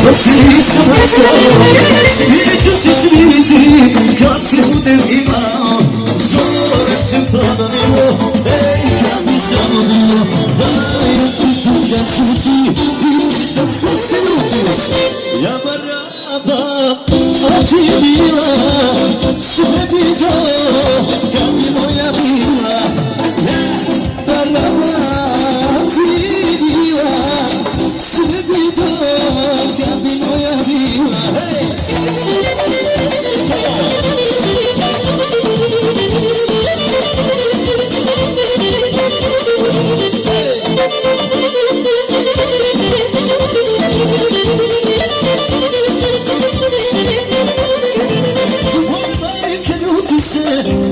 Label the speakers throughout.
Speaker 1: Otisto bacio, sviđu si sviti, kad se budem imao, zore te prodavilo, ej, kad mi samo bilo, dajem ti tuga čuti, i pitam što se ljutiš, ja barabam, a ti bila, sve bi dao, kad bi moja bila, ja barabam, ti bila, sve bi dao, kad bi moja bila, hej!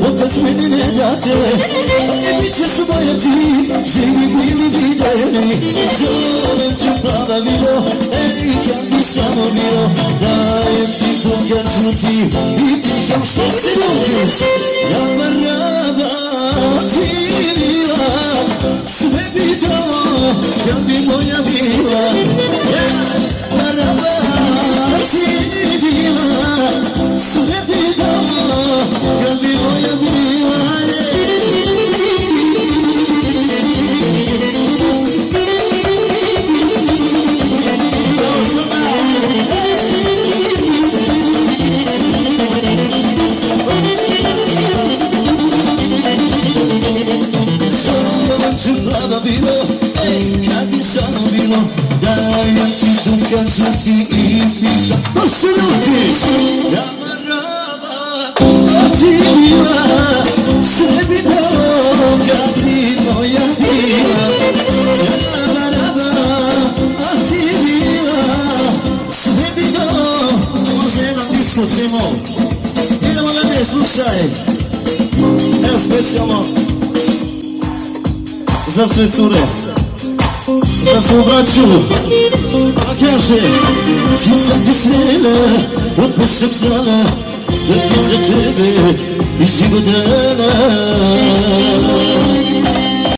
Speaker 1: Otac meni ne date, ali bit ćeš moja ti, živi bili vidjeli. Zovem te plava vilo, ej, kad bi samo bio, dajem ti to kad čuti, i pitam što se ljutiš, ja baraba ti bila, sve bi dao, kad bi moja bila, ja baraba ti bila, sve bi dao, kad bi moja bila, plava bilo, ej, kad bi samo bilo, dajem ti tu kad čuti i pitam, ko se ljutiš? Ja baraba, a ti bila, sve bi dao, kad bi moja bila. Ja baraba, a ti bila, sve bi dao. Može jedan disko, Cimo. Idemo na me, slušaj. Evo specijalno za sve cure, za svu braću, a kaže, čim sam ti srela, odmah sam znala, da ti za tebe i život dana.